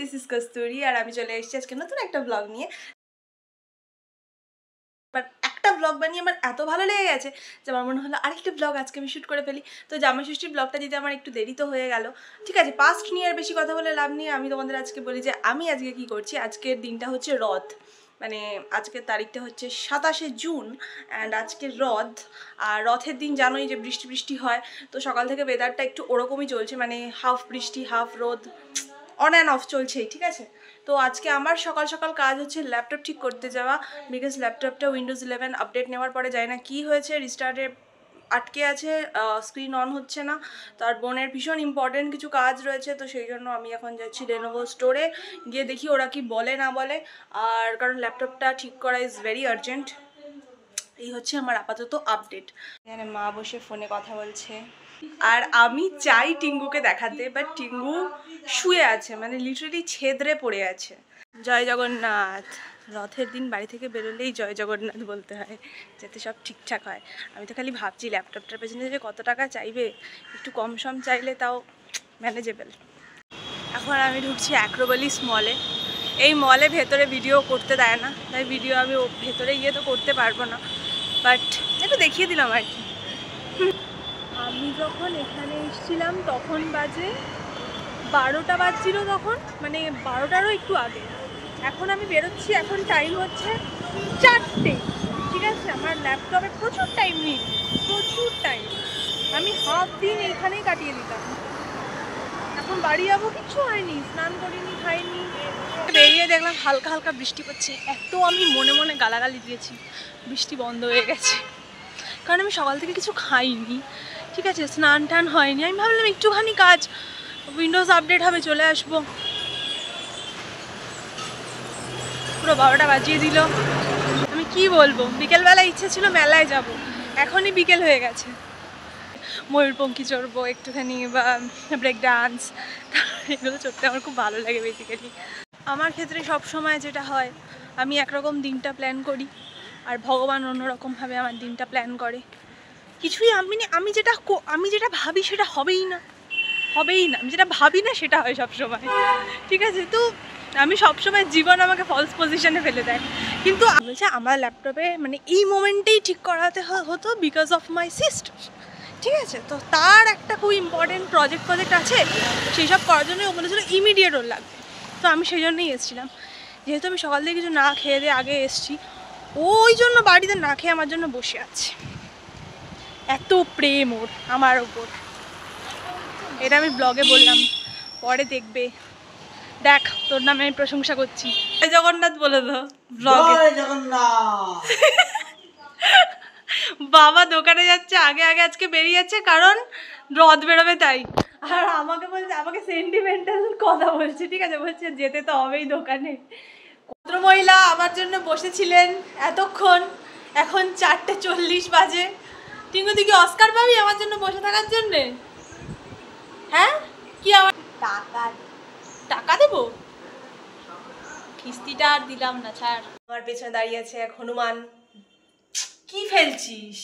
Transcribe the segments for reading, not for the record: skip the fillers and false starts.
This is kasuri আর আমি চলে এসেছি আজকে নতুন একটা ব্লগ নিয়ে। বাট একটা ব্লগ বানিয়ে আমার এত ভালো লেগে গেছে যে আমার মনে হলো আরেকটা ব্লগ আজকে আমি শ্যুট করে ফেলি। তো জামাই ষষ্ঠীর ব্লগটা দিতে আমার একটু দেরি তো হয়ে গেল। ঠিক আছে, পাস্ট নিয়ে আর বেশি কথা বলে লাভ নেই। আমি তোমাদের আজকে বলি যে আমি আজকে কি করছি। আজকের দিনটা হচ্ছে রথ, মানে আজকের তারিখটা হচ্ছে 27শে জুন অ্যান্ড আজকের রথ। আর রথের দিন জানোই যে বৃষ্টি বৃষ্টি হয়, তো সকাল থেকে ওয়েদারটা একটু ওরকমই চলছে, মানে হাফ বৃষ্টি হাফ রোদ, অন অ্যান্ড অফ চলছেই। ঠিক আছে, তো আজকে আমার সকাল সকাল কাজ হচ্ছে ল্যাপটপ ঠিক করতে যাওয়া, বিকজ ল্যাপটপটা উইন্ডোজ 11 আপডেট নেওয়ার পরে যায় না কি হয়েছে, রিস্টার্টে আটকে আছে, স্ক্রিন অন হচ্ছে না। তার বোনের ভীষণ ইম্পর্টেন্ট কিছু কাজ রয়েছে, তো সেই জন্য আমি এখন যাচ্ছি লেনোভো স্টোরে, গিয়ে দেখি ওরা কি বলে না বলে। আর কারণ ল্যাপটপটা ঠিক করা ইজ ভেরি আর্জেন্ট। এই হচ্ছে আমার আপাতত আপডেট। এখানে মা বসে ফোনে কথা বলছে আর আমি চাই টিঙ্গুকে দেখাতে, বাট টিঙ্গু শুয়ে আছে, মানে লিটারালি ছেদরে পড়ে আছে। জয় জগন্নাথ। রথের দিন বাড়ি থেকে বেরোলেই জয় জগন্নাথ বলতে হয় যাতে সব ঠিকঠাক হয়। আমি তো খালি ভাবছি ল্যাপটপটার পেছনে যে কত টাকা চাইবে, একটু কম সম চাইলে তাও ম্যানেজেবল। এখন আমি ঢুকছি অ্যাক্রোপলিস মলে। এই মলে ভেতরে ভিডিও করতে দেয় না, তাই ভিডিও আমি ভেতরে গিয়ে তো করতে পারবো না, বাট একটু দেখিয়ে দিলাম আর কি। আমি যখন এখানে এসেছিলাম তখন বাজে 12টা বাজছিল, তখন মানে 12টারও একটু আগে। এখন আমি বেরোচ্ছি, এখন টাইম হচ্ছে 4টে। ঠিক আছে, আমার ল্যাপটপে প্রচুর টাইম নিই, প্রচুর টাইম। আমি হাফ দিন এইখানেই কাটিয়ে দিতাম। এখন বাড়ি যাবো, কিচ্ছু হয়নি, স্নান করিনি, খাইনি। বেরিয়ে দেখলাম হালকা হালকা বৃষ্টি পড়ছে, এত আমি মনে মনে গালাগালি দিয়েছি, বৃষ্টি বন্ধ হয়ে গেছে। কারণ আমি সকাল থেকে কিছু খাইনি, ঠিক আছে, স্নান টান হয়নি। আমি ভাবলাম একটুখানি কাজ, উইন্ডোজ আপডেট হবে, চলে আসবো। পুরো 12টা বাজিয়ে দিল। আমি কি বলবো, বিকেলবেলা ইচ্ছে ছিল মেলায় যাব, এখনই বিকেল হয়ে গেছে। ময়ূরপঙ্খী চড়বো একটুখানি, বা ব্রেক ডান্স, এগুলো চড়তে আমার খুব ভালো লাগে বেসিক্যালি। আমার ক্ষেত্রে সব সময় যেটা হয়, আমি একরকম দিনটা প্ল্যান করি আর ভগবান অন্যরকমভাবে আমার দিনটা প্ল্যান করে। কিছুই আমি যেটা ভাবি সেটা হবেই না, আমি যেটা ভাবি না সেটা হয় সব সময়। ঠিক আছে, তো আমি সবসময় জীবন আমাকে ফলস পজিশনে ফেলে দেয়। কিন্তু বলছে আমার ল্যাপটপে মানে এই মোমেন্টেই ঠিক করাতে হতো বিকজ অফ মাই সিস্টার। ঠিক আছে, তো তার একটা খুব ইম্পর্টেন্ট প্রজেক্ট আছে, সেই সব করার জন্যই ও বলেছিল ইমিডিয়েট ওর লাগবে। তো আমি সেই জন্যই এসেছিলাম, যেহেতু আমি সকাল থেকে কিছু না খেয়ে দিয়ে আগে এসেছি, ওই জন্য বাড়িতে না খেয়ে আমার জন্য বসে আছে। এত প্রেম ওর আমার ওপর, এটা আমি ব্লগে বললাম, পরে দেখবে। দেখ, তোর নামে আমি প্রশংসা করছি। জয় জগন্নাথ বলে তো ব্লগে। জয় জগন্নাথ। বাবা দোকানে যাচ্ছে আগে আগে, আজকে বেরিয়ে যাচ্ছে কারণ রথ বেরোবে তাই। আর আমাকে বলছে, আমাকে সেন্টিমেন্টাল কথা বলছে, ঠিক আছে, বলছে যেতে তো হবেই দোকানে। ভদ্রমহিলা আমার জন্য বসেছিলেন এতক্ষণ, এখন 4:40 বাজে। টিঙ্গু তুই কি অস্কার পাবি আমার জন্য বসে থাকার জন্যে? হ্যাঁ, কি আমার টাকা দেবো? কিস্তিটা আর দিলাম না, ছাড়। আমার পেছনে দাঁড়িয়ে আছে এক হনুমান। কি ফেলছিস?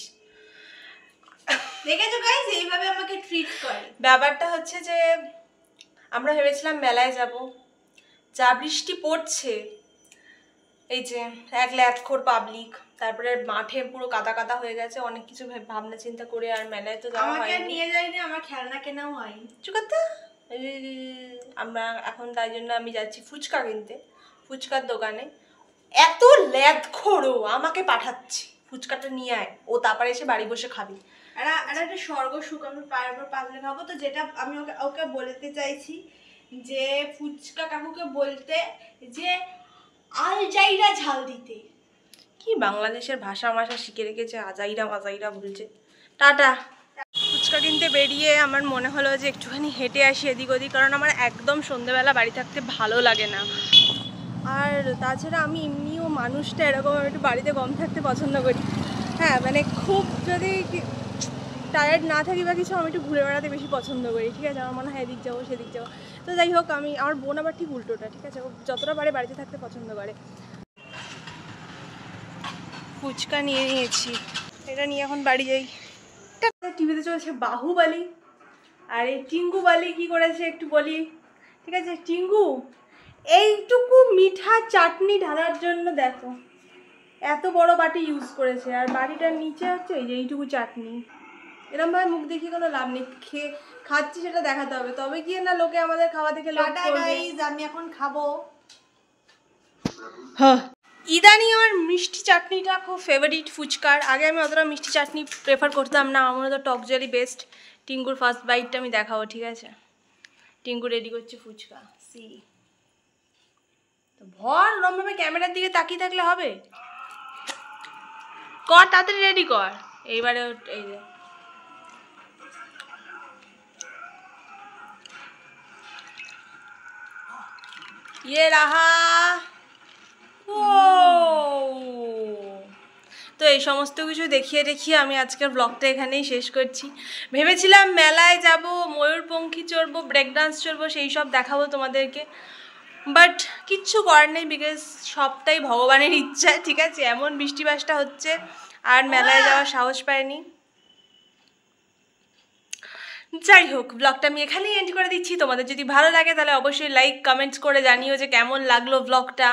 দেখেছো গাইস, এইভাবে আমাকে ট্রিট করে। ব্যাপারটা হচ্ছে যে আমরা ভেবেছিলাম মেলায় যাব, যা বৃষ্টি পড়ছে, এই যে এক ল্যাটখোর পাবলিক, তারপরে মাঠে পুরো কাদা কাদা হয়ে গেছে, অনেক কিছু ভাবনা চিন্তা করে আর মেলায় তো যাওয়া আমাকে হয়নি। নিয়ে যায়নি, আমার খেলনা কেনাও হয়নি। চুকাত্তা। আমরা এখন তাই জন্য আমি যাচ্ছি ফুচকা কিনতে, ফুচকার দোকানে। এত ল্যাদখোরো আমাকে পাঠাচ্ছি ফুচকাটা নিয়ে আয়, ও তারপরে এসে বাড়ি বসে খাবি। আর একটা স্বর্গ সুখ আমি পায়ের উপর পাতলে খাবো। তো যেটা আমি ওকে বলতে চাইছি, যে ফুচকা কাকুকে বলতে যে আলজাইরা ঝাল দিতে। কি বাংলাদেশের ভাষা শিখে রেখেছে, আজাইরা মাজাইরা বলছে। টাটা। ফুচকা কিনতে বেরিয়ে আমার মনে হলো যে একটুখানি হেঁটে আসি এদিক ওদিক, কারণ আমার একদম সন্ধ্যেবেলা বাড়ি থাকতে ভালো লাগে না। আর তাছাড়া আমি এমনিও মানুষটা এরকম একটু বাড়িতে কম থাকতে পছন্দ করি। হ্যাঁ, মানে খুব যদি টায়ার্ড না থাকি বা কিছু, আমি একটু ঘুরে বেড়াতে বেশি পছন্দ করি। ঠিক আছে, আমার মনে হয় এদিক যাবো সেদিক যাবো। তো যাই হোক, আমার বোন আবার ঠিক উল্টোটা, ঠিক আছে, ও যতটা পারে বাড়িতে থাকতে পছন্দ করে। ফুচকা নিয়ে নিয়েছি, এটা নিয়ে এখন বাড়ি যাই। টিভিতে চলছে বাহুবলী, আর এই টিঙ্গু বালি কি করেছে একটু বলি। ঠিক আছে, টিঙ্গু এইটুকু মিঠা চাটনি ঢালার জন্য দেখো এত বড় বাটি ইউজ করেছে, আর বাটিটার নিচে হচ্ছে এই যে এইটুকু চাটনি। এরকমভাবে মুখ দেখিয়ে কোনো লাভ নেই, খেয়ে খাচ্ছি সেটা দেখাতে হবে, তবে গিয়ে না লোকে আমাদের খাওয়া দেখে লোভ করবে। গাইস আমি এখন খাবো। হ্যাঁ, ইদানিং আমার মিষ্টি চাটনিটা খুব ফেভারিট ফুচকার। আগে আমি অতটা মিষ্টি চাটনি প্রেফার করতাম না, আমার তো টক জেলি বেস্ট। টিঙ্গুর ফার্স্ট বাইটটা আমি দেখাবো, ঠিক আছে? টিঙ্গু রেডি করছে ফুচকা, সি তো ভর লম্বাবে ক্যামেরার দিকে তাকিয়ে থাকলে হবে? কর তাড়াতাড়ি রেডি কর। এইবারে এই যে ये रहा। ও তো এই সমস্ত কিছু দেখিয়ে দেখিয়ে আমি আজকের ব্লগটা এখানেই শেষ করছি। ভেবেছিলাম মেলায় যাব, ময়ূরপঙ্খী চড়বো, ব্রেক ডান্স চড়বো, সেই সব দেখাবো তোমাদেরকে, বাট কিচ্ছু করার নেই, বিকজ সবটাই ভগবানের ইচ্ছা, ঠিক আছে? এমন বৃষ্টিবাসটা হচ্ছে আর মেলায় যাওয়ার সাহস পাইনি। যাই হোক, ব্লগটা আমি এখানেই এন্ড করে দিচ্ছি। তোমাদের যদি ভালো লাগে তাহলে অবশ্যই লাইক কমেন্টস করে জানিও যে কেমন লাগলো ব্লগটা।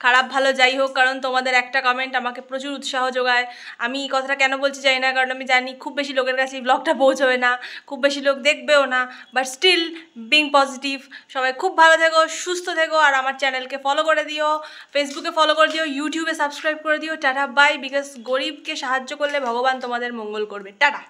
খারাপ ভালো যাই হোক, কারণ তোমাদের একটা কমেন্ট আমাকে প্রচুর উৎসাহ যোগায়। আমি এই কথাটা কেন বলতে চাই না, কারণ আমি জানি খুব বেশি লোকের কাছে এই ব্লগটা পৌঁছবে না, খুব বেশি লোক দেখবেও না, বাট স্টিল বিং পজিটিভ। সবাই খুব ভালো থেকো, সুস্থ থেকো, আর আমার চ্যানেলকে ফলো করে দিও, ফেসবুকে ফলো করে দিও, ইউটিউবে সাবস্ক্রাইব করে দিও। টাটা বাই, বিকজ গরিবকে সাহায্য করলে ভগবান তোমাদের মঙ্গল করবে। টাটা।